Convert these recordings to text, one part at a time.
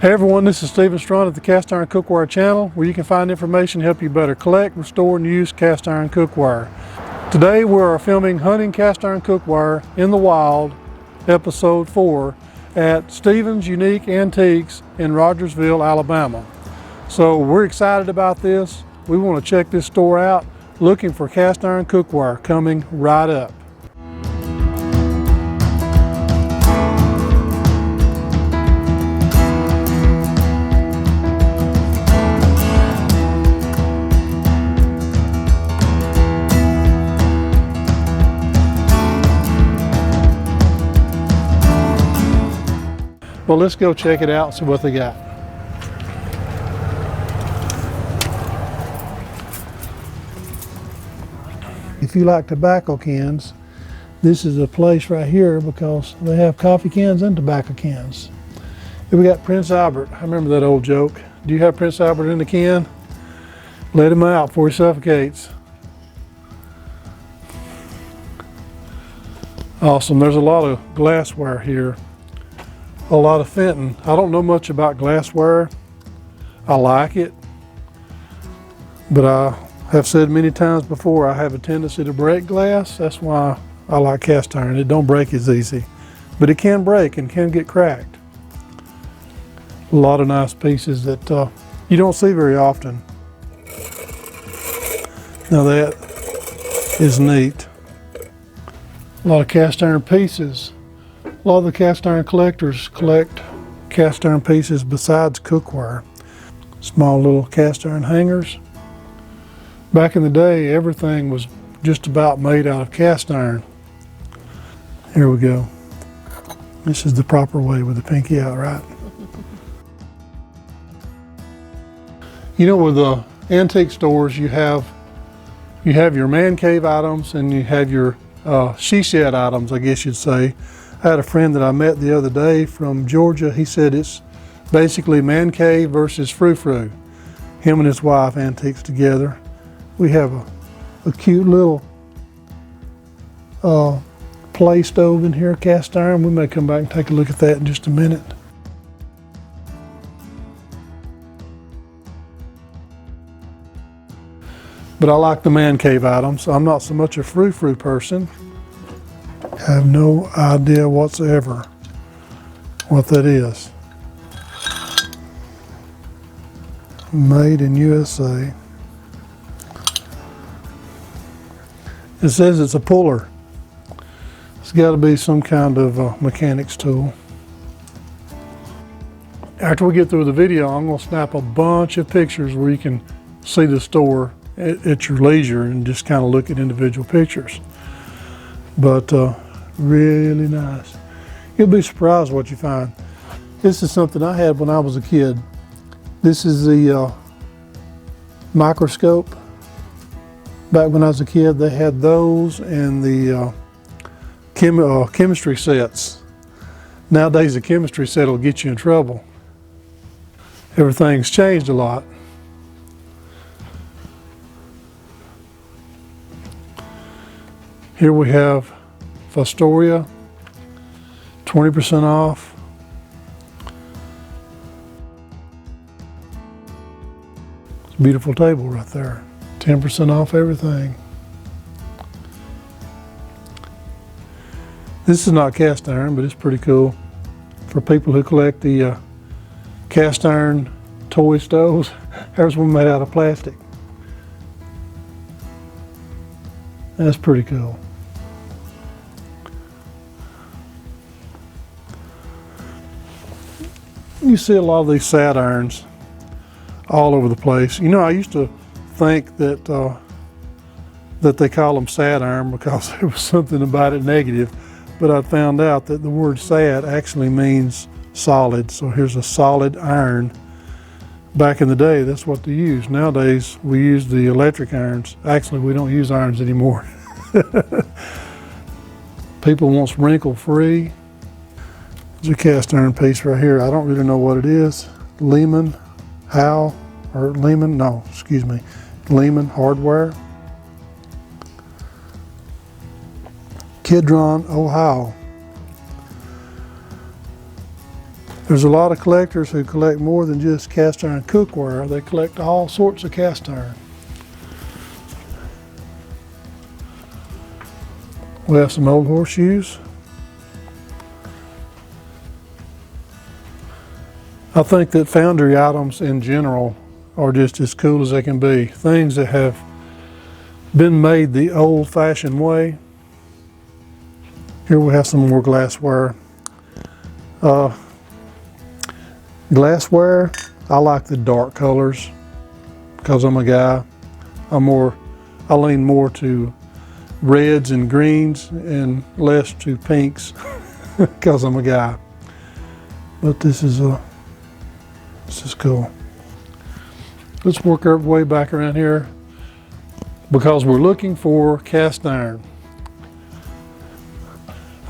Hey everyone, this is Stephen Strun at the Cast Iron Cookware channel, where you can find information to help you better collect, restore, and use cast iron cookware. Today we are filming Hunting Cast Iron Cookware in the Wild, Episode 4, at Stephen's Unique Antiques in Rogersville, Alabama. So we're excited about this. We want to check this store out, looking for cast iron cookware coming right up. Well, let's go check it out and see what they got. If you like tobacco cans, this is a place right here because they have coffee cans and tobacco cans. Here we got Prince Albert. I remember that old joke. Do you have Prince Albert in the can? Let him out before he suffocates. Awesome. There's a lot of glassware here. A lot of Fenton. I don't know much about glassware. I like it, but I have said many times before I have a tendency to break glass. That's why I like cast iron. It don't break as easy, but it can break and can get cracked. A lot of nice pieces that you don't see very often. Now that is neat. A lot of cast iron pieces. A lot of the cast iron collectors collect cast iron pieces besides cookware. Small little cast iron hangers. Back in the day, everything was just about made out of cast iron. Here we go. This is the proper way with the pinky out, right? You know, with the antique stores, you have your man cave items and you have your she shed items, I guess you'd say. I had a friend that I met the other day from Georgia. He said it's basically man cave versus frou-frou. Him and his wife antiques together. We have a cute little play stove in here, cast iron. We may come back and take a look at that in just a minute. But I like the man cave items. I'm not so much a frou-frou person. I have no idea whatsoever what that is. Made in USA. It says it's a puller. It's got to be some kind of mechanic's tool. After we get through the video, I'm going to snap a bunch of pictures where you can see the store at your leisure and just kind of look at individual pictures. But really nice. You'll be surprised what you find. This is something I had when I was a kid. This is the microscope. Back when I was a kid, they had those and the chemistry sets. Nowadays, a chemistry set will get you in trouble. Everything's changed a lot. Here we have Fostoria, 20% off. It's a beautiful table right there. 10% off everything. This is not cast iron, but it's pretty cool for people who collect the cast iron toy stoves. There's one made out of plastic. That's pretty cool. You see a lot of these sat irons all over the place. You know, I used to think that that they call them sat iron because there was something about it negative, but I found out that the word sat actually means solid. So here's a solid iron. Back in the day, that's what they used. Nowadays, we use the electric irons. Actually, we don't use irons anymore. People want wrinkle free. There's a cast iron piece right here. I don't really know what it is. Lehman Lehman Hardware. Kidron, Ohio. There's a lot of collectors who collect more than just cast iron cookware. They collect all sorts of cast iron. We have some old horseshoes. I think that Foundry items in general are just as cool as they can be. Things that have been made the old-fashioned way. Here we have some more glassware. Glassware, I like the dark colors because I'm a guy. I lean more to reds and greens and less to pinks because I'm a guy. But this is cool. Let's work our way back around here because we're looking for cast iron.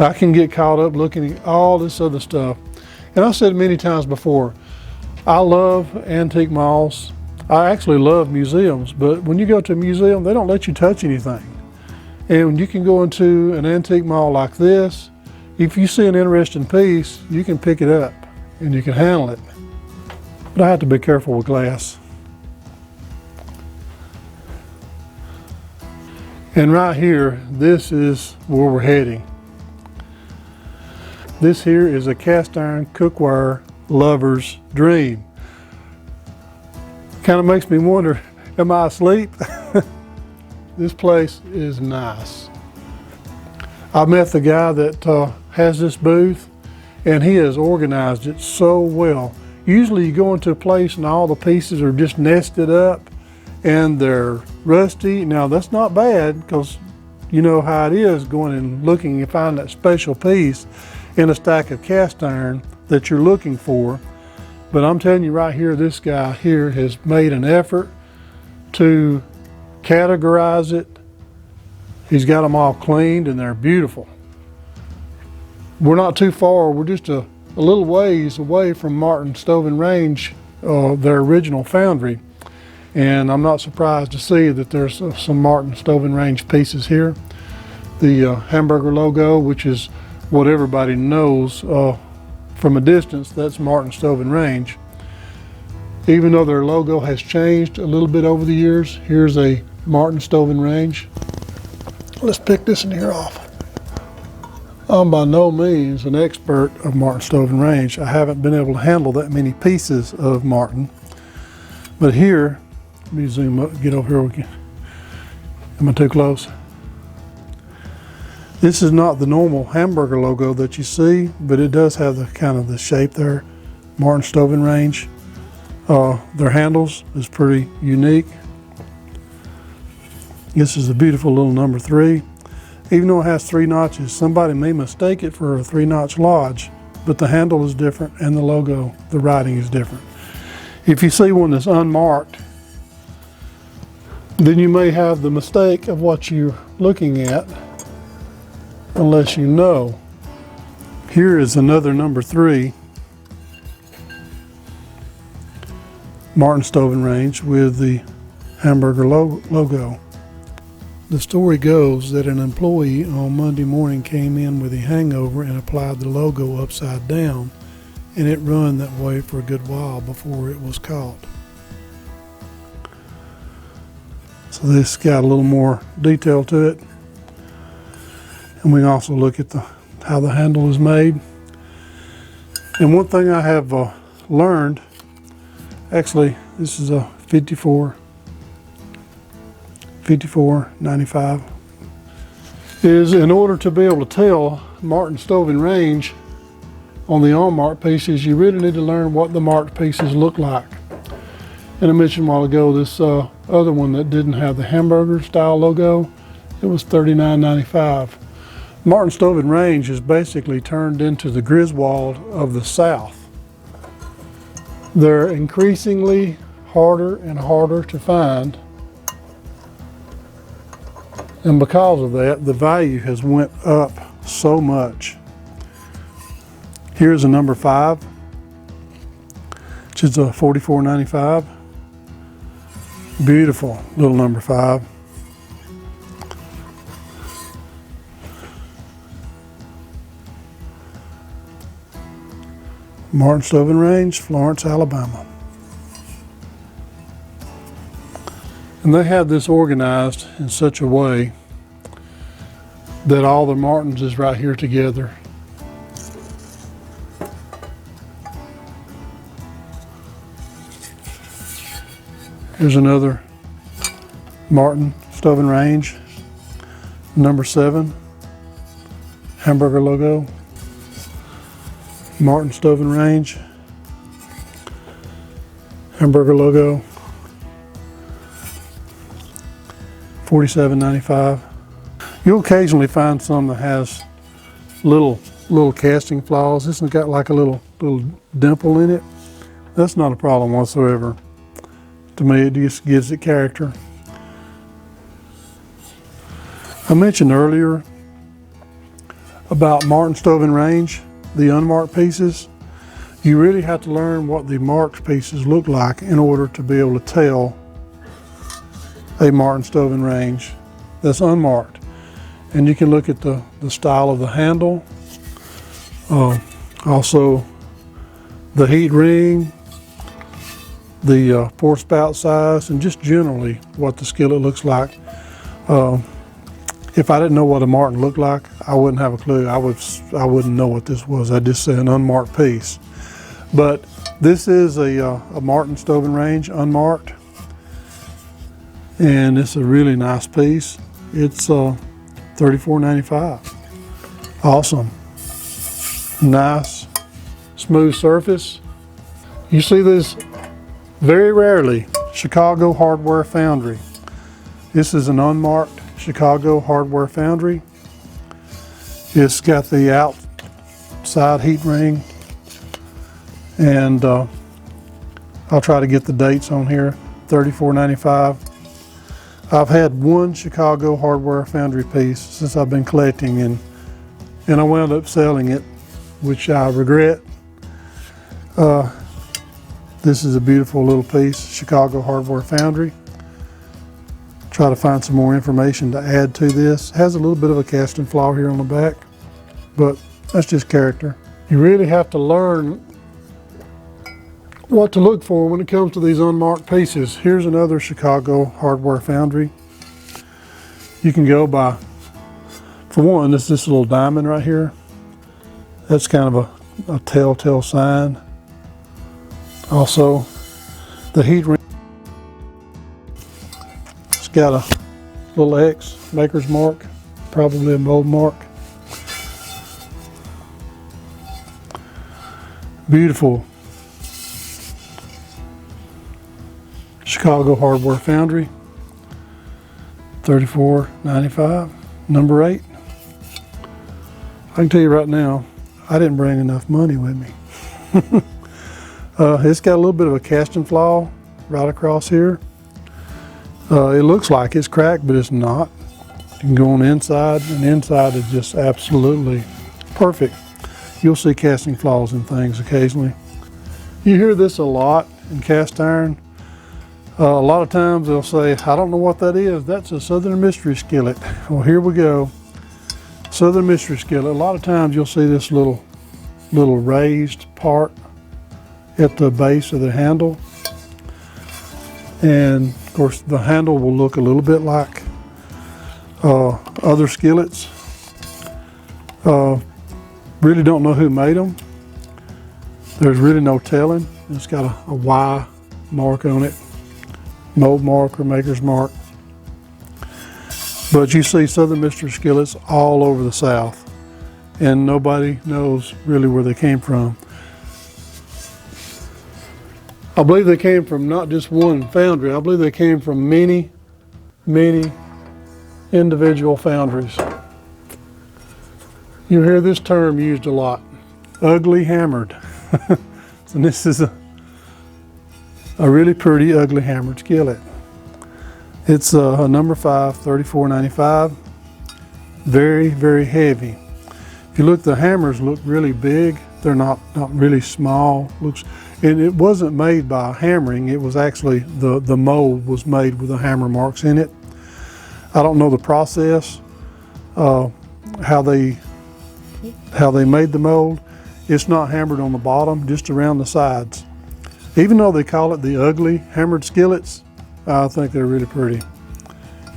I can get caught up looking at all this other stuff. And I've said many times before, I love antique malls. I actually love museums, but when you go to a museum, they don't let you touch anything. And you can go into an antique mall like this. If you see an interesting piece, you can pick it up and you can handle it. But I have to be careful with glass. And right here, this is where we're heading. This here is a cast iron cookware lover's dream. Kind of makes me wonder, am I asleep? This place is nice. I met the guy that has this booth, and he has organized it so well. Usually you go into a place and all the pieces are just nested up and they're rusty. Now that's not bad because you know how it is going and looking and find that special piece in a stack of cast iron that you're looking for. But I'm telling you right here, this guy here has made an effort to categorize it. He's got them all cleaned and they're beautiful. We're not too far, we're just a little ways away from Martin Stove and Range, their original foundry. And I'm not surprised to see that there's some Martin Stove and Range pieces here. The Hamburger logo, which is what everybody knows from a distance, that's Martin Stove and Range. Even though their logo has changed a little bit over the years, here's a Martin Stove and Range. Let's pick this in here off. I'm by no means an expert of Martin Stove and Range. I haven't been able to handle that many pieces of Martin. But here, let me zoom up, get over here again. Am I too close? This is not the normal Hamburger logo that you see, but it does have the kind of the shape there. Martin Stove and Range. Their handles is pretty unique. This is a beautiful little number 3. Even though it has 3 notches, somebody may mistake it for a 3-notch lodge, but the handle is different and the logo, the writing is different. If you see one that's unmarked, then you may have the mistake of what you're looking at, unless you know. Here is another number 3, Martin Stove and Range with the Hamburger logo. The story goes that an employee on Monday morning came in with a hangover and applied the logo upside down, and it run that way for a good while before it was caught. So this got a little more detail to it. And we can also look at how the handle is made. And one thing I have learned, actually this is a 54.95, is in order to be able to tell Martin Stove and Range on the unmarked pieces, you really need to learn what the marked pieces look like. And I mentioned a while ago this other one that didn't have the Hamburger style logo, it was $39.95. Martin Stove and Range is basically turned into the Griswold of the South. They're increasingly harder and harder to find. And because of that, the value has went up so much. Here's a number 5, which is a $44.95. Beautiful little number 5. Martin Stove and Range, Florence, Alabama. And they have this organized in such a way that all the Martins is right here together. Here's another Martin Stove and Range, number 7, Hamburger logo. Martin Stove and Range, Hamburger logo, $47.95. You'll occasionally find some that has little casting flaws. This one's got like a little dimple in it. That's not a problem whatsoever. To me, it just gives it character. I mentioned earlier about Martin Stove and Range, the unmarked pieces. You really have to learn what the marked pieces look like in order to be able to tell a Martin Stove and Range that's unmarked. And you can look at the style of the handle, also the heat ring, the pour spout size, and just generally what the skillet looks like. If I didn't know what a Martin looked like, I wouldn't have a clue. I wouldn't know what this was. I'd just say an unmarked piece. But this is a Martin Stove and Range, unmarked. And it's a really nice piece. It's $34.95. Awesome. Nice, smooth surface. You see this very rarely, Chicago Hardware Foundry. This is an unmarked Chicago Hardware Foundry. It's got the outside heat ring, and I'll try to get the dates on here, $34.95. I've had one Chicago Hardware Foundry piece since I've been collecting, and I wound up selling it, which I regret. This is a beautiful little piece, Chicago Hardware Foundry. Try to find some more information to add to this. It has a little bit of a casting flaw here on the back, but that's just character. You really have to learn what to look for when it comes to these unmarked pieces. Here's another Chicago Hardware Foundry. You can go by, for one, this little diamond right here. That's kind of a telltale sign. Also, the heat ring. It's got a little X, maker's mark, probably a mold mark. Beautiful Chicago Hardware Foundry, $34.95, number 8. I can tell you right now, I didn't bring enough money with me. It's got a little bit of a casting flaw right across here. It looks like it's cracked, but it's not. You can go on the inside, and the inside is just absolutely perfect. You'll see casting flaws in things occasionally. You hear this a lot in cast iron. A lot of times they'll say, I don't know what that is. That's a Southern Mystery skillet. Well, here we go. Southern Mystery skillet. A lot of times you'll see this little raised part at the base of the handle. And of course the handle will look a little bit like other skillets. Really don't know who made them. There's really no telling. It's got a Y mark on it, mold mark or maker's mark. But you see Southern Mystery skillets all over the South, and nobody knows really where they came from. I believe they came from not just one foundry. I believe they came from many, many individual foundries. You hear this term used a lot, ugly hammered. So this is a really pretty ugly hammered skillet. It's a number 5, $34.95. Very, very heavy. If you look, the hammers look really big. They're not really small. And it wasn't made by hammering. It was actually, the mold was made with the hammer marks in it. I don't know the process, how they made the mold. it's not hammered on the bottom, just around the sides. Even though they call it the ugly hammered skillets, I think they're really pretty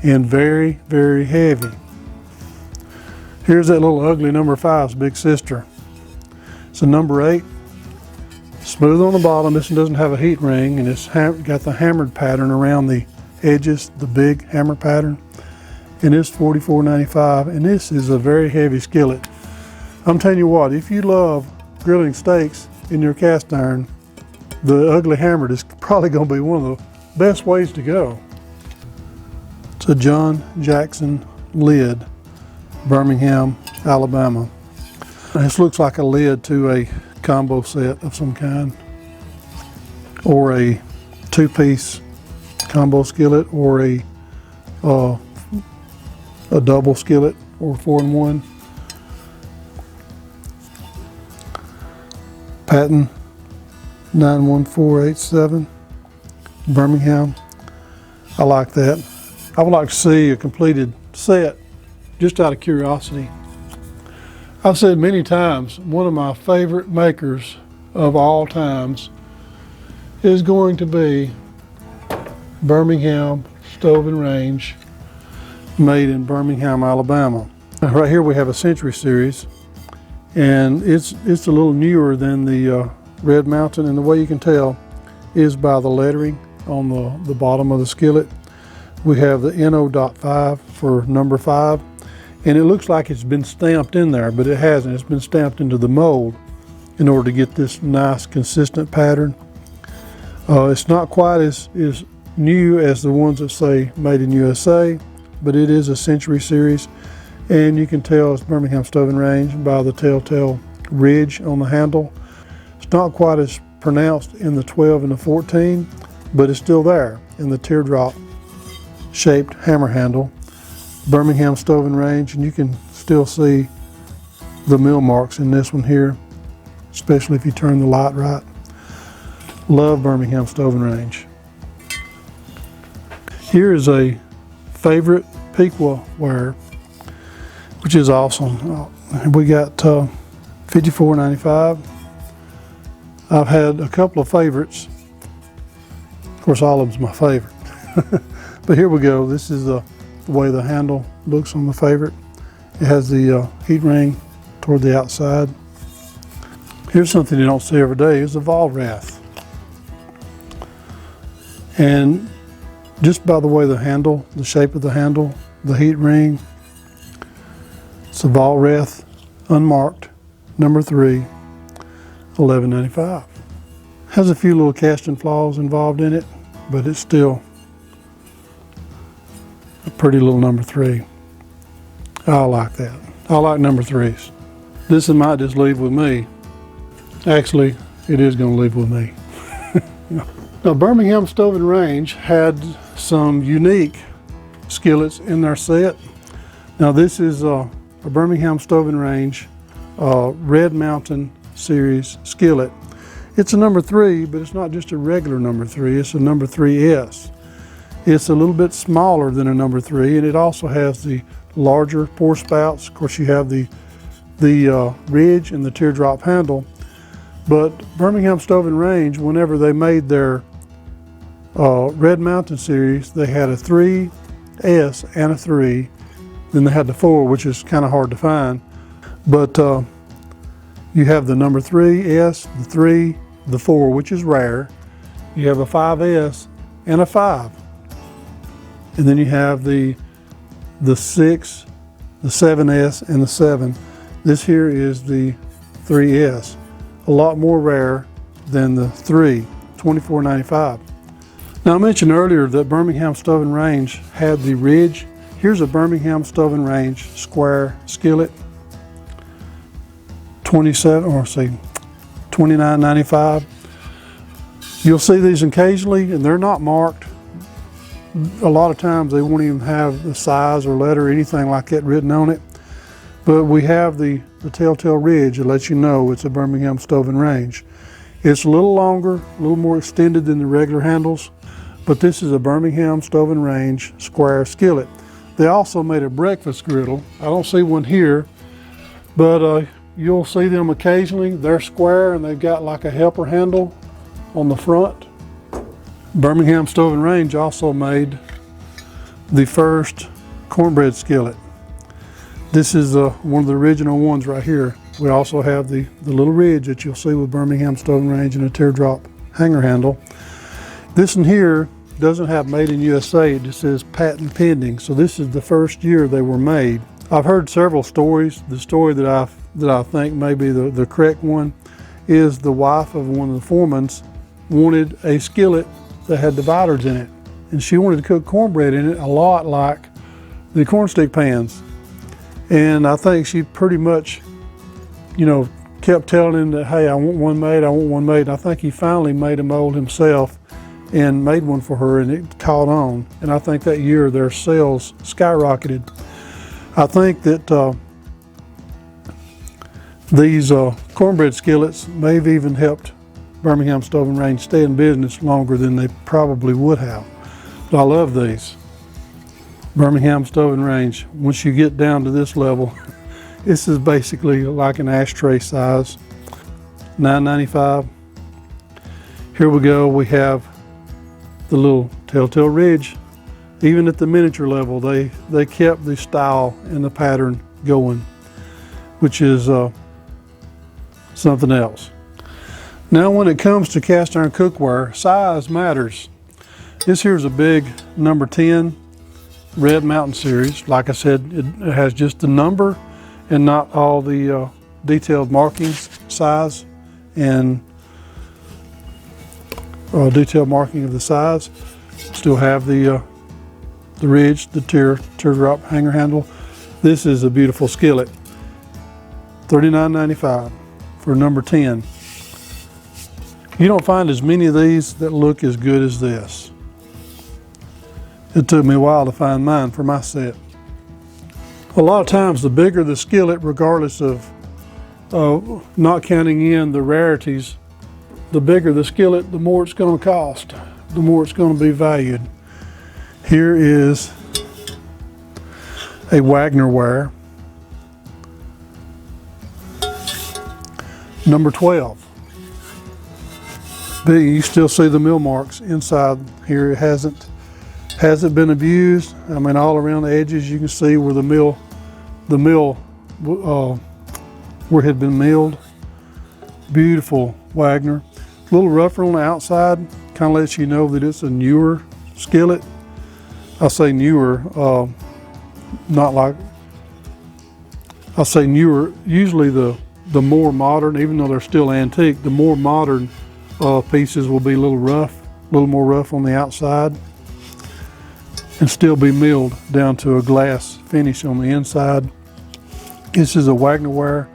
and very, very heavy. Here's that little ugly number 5's big sister. It's a number 8, smooth on the bottom. This one doesn't have a heat ring, and it's got the hammered pattern around the edges, the big hammer pattern. And it's $44.95, and this is a very heavy skillet. I'm telling you what, if you love grilling steaks in your cast iron, the ugly hammered is probably going to be one of the best ways to go. It's a John Jackson lid, Birmingham, Alabama. This looks like a lid to a combo set of some kind, or a 2-piece combo skillet, or a double skillet, or 4-in-1. Patent 91487, Birmingham. I like that. I would like to see a completed set, just out of curiosity. I've said many times, one of my favorite makers of all times is going to be Birmingham Stove and Range, made in Birmingham, Alabama. Right here we have a Century series, and it's a little newer than the Red Mountain, and the way you can tell is by the lettering on the bottom of the skillet. We have the NO.5 for number 5, and it looks like it's been stamped in there, but it hasn't. It's been stamped into the mold in order to get this nice consistent pattern. It's not quite as new as the ones that say Made in USA, but it is a Century series, and you can tell it's Birmingham Stove and Range by the telltale ridge on the handle. It's not quite as pronounced in the 12 and the 14, but it's still there in the teardrop shaped hammer handle. Birmingham Stove and Range, and you can still see the mill marks in this one here, especially if you turn the light right. Love Birmingham Stove and Range. Here is a favorite Piqua ware, which is awesome. We got $54.95. I've had a couple of favorites. Of course, all of them's my favorite. But here we go. This is the way the handle looks on the favorite. It has the heat ring toward the outside. Here's something you don't see every day, is a Vollrath. And just by the way the handle, the shape of the handle, the heat ring, it's a Vollrath Unmarked, number 3, $11.95. Has a few little casting flaws involved in it, but it's still a pretty little number 3. I like that. I like number 3s. This might just leave with me. Actually, it is going to leave with me. Now, Birmingham Stove and Range had some unique skillets in their set. Now, this is a Birmingham Stove and Range Red Mountain series skillet. It's a number 3, but it's not just a regular number 3, it's a number 3S. It's a little bit smaller than a number 3, and it also has the larger pour spouts. Of course, you have the ridge and the teardrop handle. But Birmingham Stove and Range, whenever they made their Red Mountain series, they had a 3S and a 3. Then they had the 4, which is kind of hard to find. But you have the number 3S, the 3, the 4, which is rare. You have a 5S and a 5. And then you have the 6, the 7S, and the 7. This here is the 3S. A lot more rare than the 3, $24.95. Now, I mentioned earlier that Birmingham Stove and Range had the ridge. Here's a Birmingham Stove and Range square skillet, $29.95. You'll see these occasionally, and they're not marked. A lot of times they won't even have the size or letter or anything like that written on it. But we have the telltale ridge that lets you know it's a Birmingham Stove and Range. It's a little longer, a little more extended than the regular handles, but this is a Birmingham Stove and Range square skillet. They also made a breakfast griddle. I don't see one here, but you'll see them occasionally. They're square and they've got like a helper handle on the front. Birmingham Stove and Range also made the first cornbread skillet. This is one of the original ones right here. We also have the little ridge that you'll see with Birmingham Stove and Range and a teardrop hanger handle. This one here doesn't have made in USA, it just says patent pending. So this is the first year they were made. I've heard several stories. The story that I think may be the correct one is the wife of one of the foremans wanted a skillet that had dividers in it. And she wanted to cook cornbread in it a lot like the cornstick pans. And I think she pretty much, you know, kept telling him that, hey, I want one made, I want one made. And I think he finally made a mold himself and made one for her, and it caught on. And I think that year their sales skyrocketed. I think that these cornbread skillets may have even helped Birmingham Stove and Range stay in business longer than they probably would have. But I love these. Birmingham Stove and Range, once you get down to this level, this is basically like an ashtray size. $9.95. Here we go, we have the little telltale ridge. Even at the miniature level, they kept the style and the pattern going, which is something else. Now when it comes to cast iron cookware, size matters. This here is a big number 10 Red Mountain series. Like I said, it has just the number and not all the detailed markings, size and detailed marking of the size. Still have the ridge, the teardrop hanger handle. This is a beautiful skillet. $39.95 for number 10. You don't find as many of these that look as good as this. It took me a while to find mine for my set. A lot of times the bigger the skillet, regardless of not counting in the rarities, the bigger the skillet, the more it's going to cost, the more it's going to be valued. Here is a Wagner Ware, number 12. But you still see the mill marks inside here. It hasn't been abused. I mean, all around the edges you can see where the mill where it had been milled. Beautiful Wagner. A little rougher on the outside, kind of lets you know that it's a newer skillet. I say newer, not like, I say newer. Usually the more modern, even though they're still antique, the more modern pieces will be a little more rough on the outside and still be milled down to a glass finish on the inside. This is a Wagner Ware,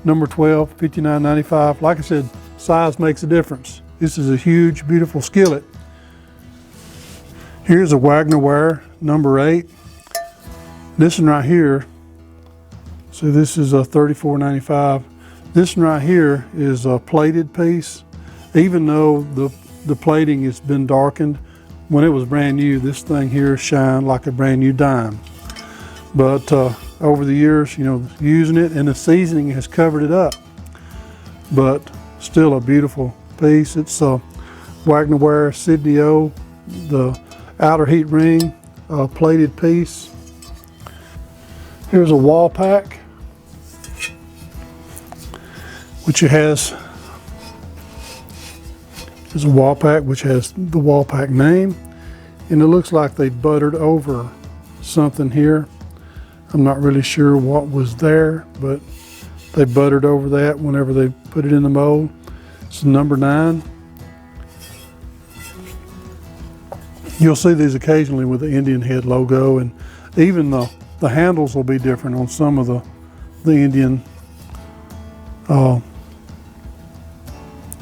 number 12, $59.95. Like I said, size makes a difference. This is a huge, beautiful skillet. Here's a Wagner Ware, number 8. This one right here, so this is a $34.95. This one right here is a plated piece. Even though the plating has been darkened, when it was brand new, this thing here shined like a brand new dime. But over the years, you know, using it and the seasoning has covered it up. But still a beautiful piece. It's a Wagner Ware Sidnet O, the outer heat ring, plated piece. Here's a Wapak, which it has. There's a Wapak which has the Wapak name, and it looks like they buttered over something here. I'm not really sure what was there, but they buttered over that whenever they put it in the mold. It's number 9. You'll see these occasionally with the Indian head logo, and even the handles will be different on some of the Indian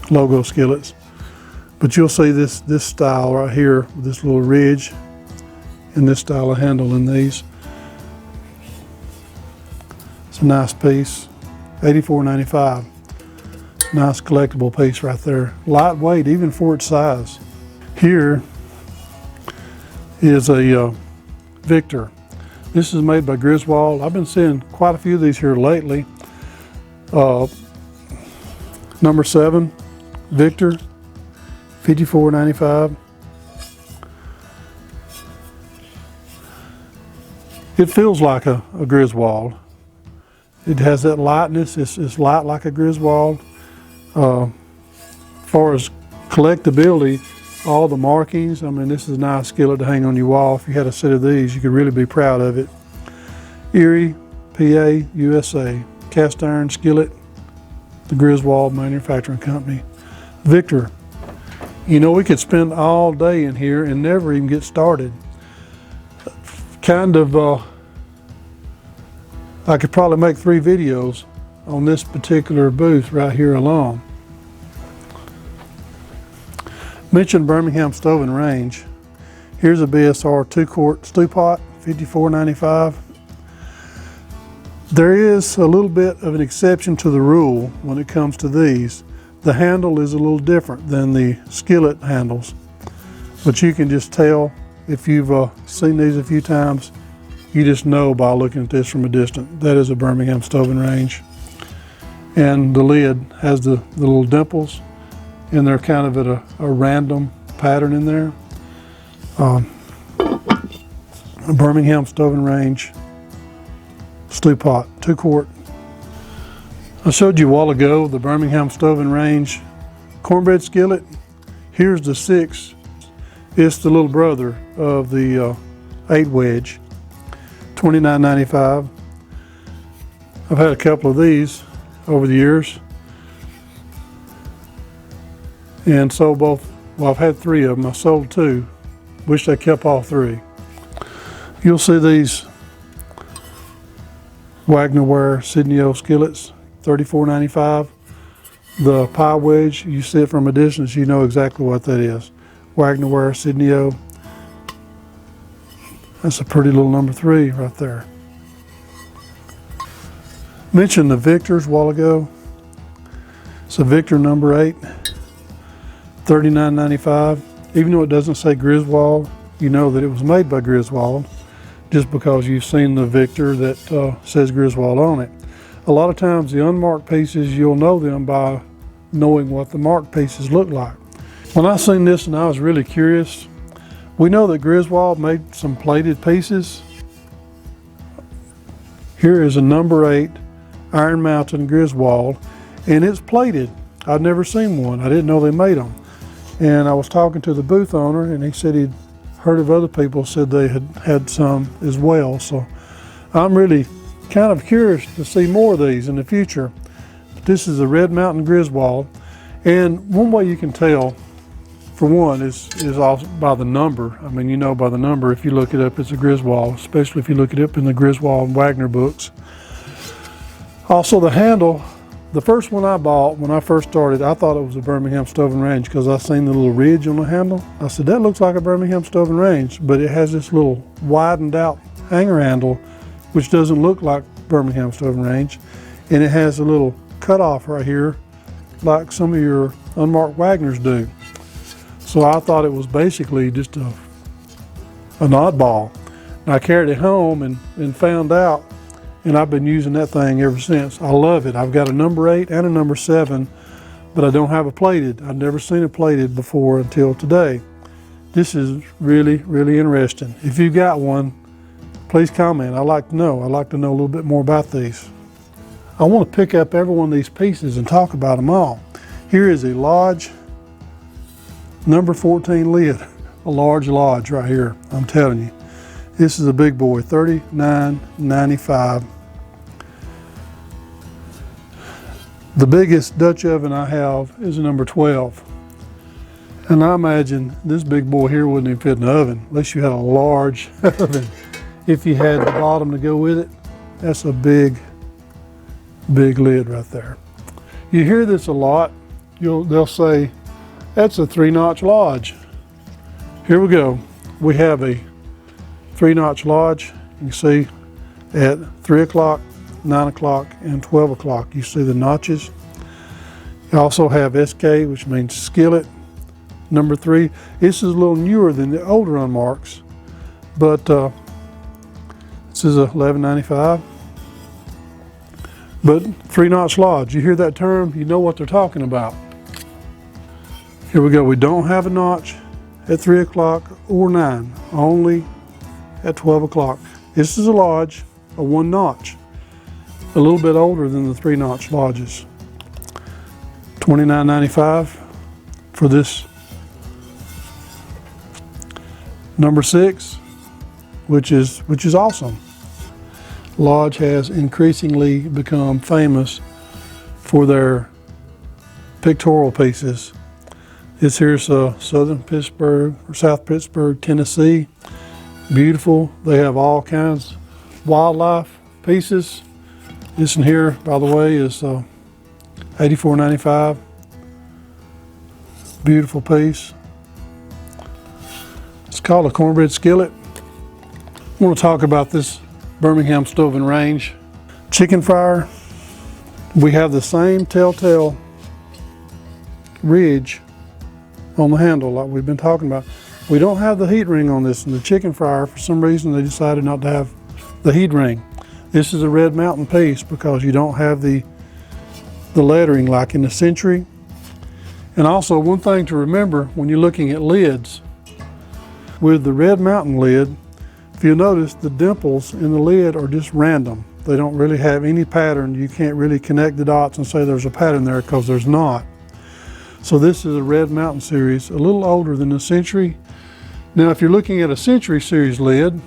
logo skillets. But you'll see this style right here with this little ridge and this style of handle in these. It's a nice piece, $84.95. Nice collectible piece right there. Lightweight even for its size. Here is a Victor. This is made by Griswold. I've been seeing quite a few of these here lately. Number 7, Victor, $54.95. It feels like a Griswold. It has that lightness. It's light like a Griswold. As far as collectability, all the markings, I mean, this is a nice skillet to hang on your wall. If you had a set of these, you could really be proud of it. Erie, PA, USA. Cast iron skillet, the Griswold Manufacturing Company. Victor. You know, we could spend all day in here and never even get started. Kind of, I could probably make 3 videos on this particular booth right here alone. Mentioned Birmingham Stove and Range. Here's a BSR 2-quart stew pot, $54.95. There is a little bit of an exception to the rule when it comes to these. The handle is a little different than the skillet handles, but you can just tell if you've seen these a few times. You just know by looking at this from a distance. That is a Birmingham Stove and Range. And the lid has the little dimples, and they're kind of at a random pattern in there. A Birmingham Stove and Range stew pot, 2-quart. I showed you a while ago the Birmingham Stove and Range cornbread skillet. Here's the 6. It's the little brother of the 8 wedge, $29.95. I've had a couple of these over the years, and sold both. Well, I've had 3 of them. I sold 2. Wish I kept all 3. You'll see these Wagner Ware Sidnet skillets, $34.95. The pie wedge, you see it from a distance, you know exactly what that is. Wagner Ware Sidnet. That's a pretty little number 3 right there. Mentioned the Victors a while ago. It's a Victor number 8, $39.95. Even though it doesn't say Griswold, you know that it was made by Griswold, just because you've seen the Victor that says Griswold on it. A lot of times the unmarked pieces, you'll know them by knowing what the marked pieces look like. When I seen this and I was really curious, we know that Griswold made some plated pieces. Here is a number 8 iron mountain Griswold, and it's plated. I'd never seen one. I didn't know they made them. And I was talking to the booth owner, and he said he'd heard of other people said they had had some as well. So I'm really kind of curious to see more of these in the future. This is a Red Mountain Griswold, and one way you can tell, for one, is also by the number. I mean, you know by the number if you look it up, it's a Griswold, especially if you look it up in the Griswold and Wagner books. Also the handle, the first one I bought when I first started, I thought it was a Birmingham Stove and Range because I seen the little ridge on the handle. I said, that looks like a Birmingham Stove and Range, but it has this little widened out hanger handle, which doesn't look like Birmingham Stove and Range. And it has a little cutoff right here, like some of your unmarked Wagners do. So I thought it was basically just an oddball. And I carried it home and found out, and I've been using that thing ever since. I love it. I've got a number 8 and a number 7, but I don't have a plated. I've never seen it plated before until today. This is really, really interesting. If you've got one, please comment. I'd like to know. I'd like to know a little bit more about these. I want to pick up every one of these pieces and talk about them all. Here is a Lodge number 14 lid, a large Lodge right here. I'm telling you, this is a big boy, $39.95. The biggest Dutch oven I have is a number 12. And I imagine this big boy here wouldn't even fit in the oven unless you had a large oven. If you had the bottom to go with it, that's a big, big lid right there. You hear this a lot. They'll say, that's a 3-notch Lodge. Here we go. We have a 3-notch Lodge. You can see at 3 o'clock, 9 o'clock, and 12 o'clock. You see the notches. You also have SK, which means skillet, number 3. This is a little newer than the older unmarks, but this is $11.95. But 3-notch lodge, you hear that term, you know what they're talking about. Here we go, we don't have a notch at 3 o'clock or 9, only at 12 o'clock. This is a lodge, a 1-notch, a little bit older than the 3-notch lodges. $29.95 for this number 6, which is awesome. Lodge has increasingly become famous for their pictorial pieces. This here's southern Pittsburgh or South Pittsburgh, Tennessee. Beautiful. They have all kinds of wildlife pieces. This one here, by the way, is $84.95. Beautiful piece. It's called a Cornbread Skillet. I want to talk about this Birmingham stove and range chicken fryer. We have the same telltale ridge on the handle like we've been talking about. We don't have the heat ring on this, and the chicken fryer, for some reason, they decided not to have the heat ring. This is a Red Mountain piece because you don't have the lettering like in the Century. And also, one thing to remember when you're looking at lids, with the Red Mountain lid, if you'll notice, the dimples in the lid are just random. They don't really have any pattern. You can't really connect the dots and say there's a pattern there because there's not. So this is a Red Mountain series, a little older than the Century. Now, if you're looking at a Century series lid,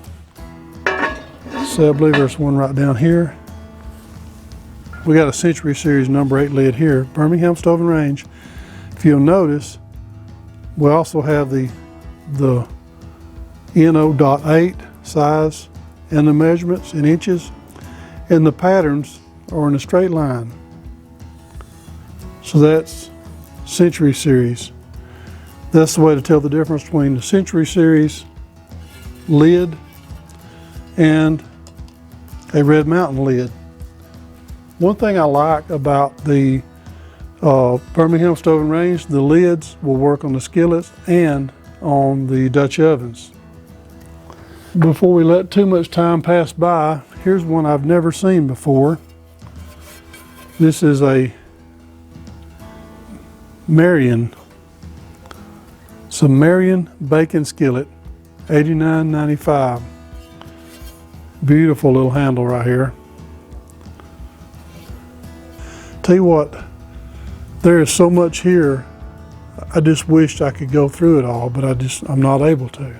so I believe there's one right down here. We got a Century series number 8 lid here, Birmingham Stove and Range. If you'll notice, we also have the NO.8 size and the measurements in inches, and the patterns are in a straight line. So that's Century series. That's the way to tell the difference between the Century series lid and a Red Mountain lid. One thing I like about the Birmingham Stove and Range, the lids will work on the skillets and on the Dutch ovens. Before we let too much time pass by, here's one I've never seen before. This is a Marion. It's a Marion bacon skillet, $89.95. Beautiful little handle right here. Tell you what, there is so much here. I just wished I could go through it all, but I'm not able to.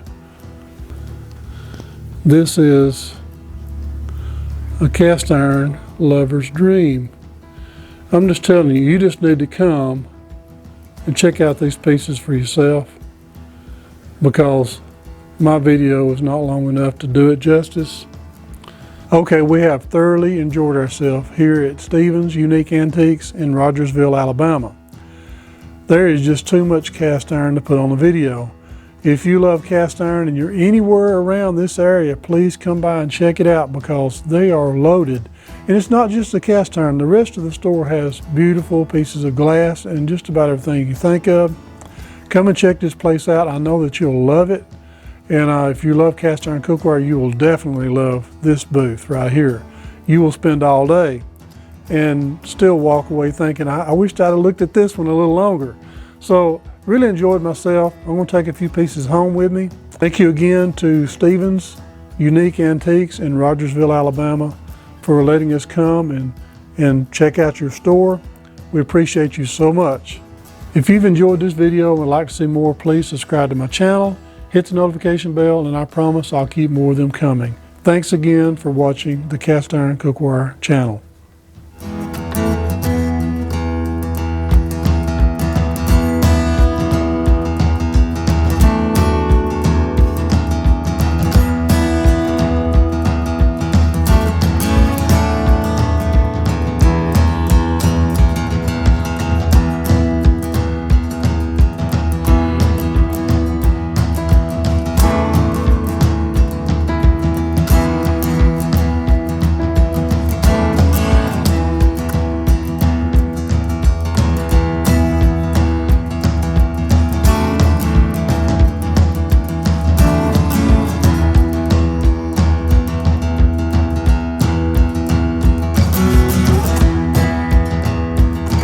This is a cast iron lover's dream. I'm just telling you, you just need to come and check out these pieces for yourself, because my video is not long enough to do it justice. Okay, we have thoroughly enjoyed ourselves here at Stevens Unique Antiques in Rogersville, Alabama. There is just too much cast iron to put on the video. If you love cast iron and you're anywhere around this area, please come by and check it out because they are loaded. And it's not just the cast iron. The rest of the store has beautiful pieces of glass and just about everything you think of. Come and check this place out. I know that you'll love it. And if you love cast iron cookware, you will definitely love this booth right here. You will spend all day and still walk away thinking, I wished I'd have looked at this one a little longer. So really enjoyed myself. I'm going to take a few pieces home with me. Thank you again to Stevens Unique Antiques in Rogersville, Alabama for letting us come and check out your store. We appreciate you so much. If you've enjoyed this video and would like to see more, please subscribe to my channel, hit the notification bell, and I promise I'll keep more of them coming. Thanks again for watching the Cast Iron Cookware channel.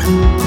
Bye.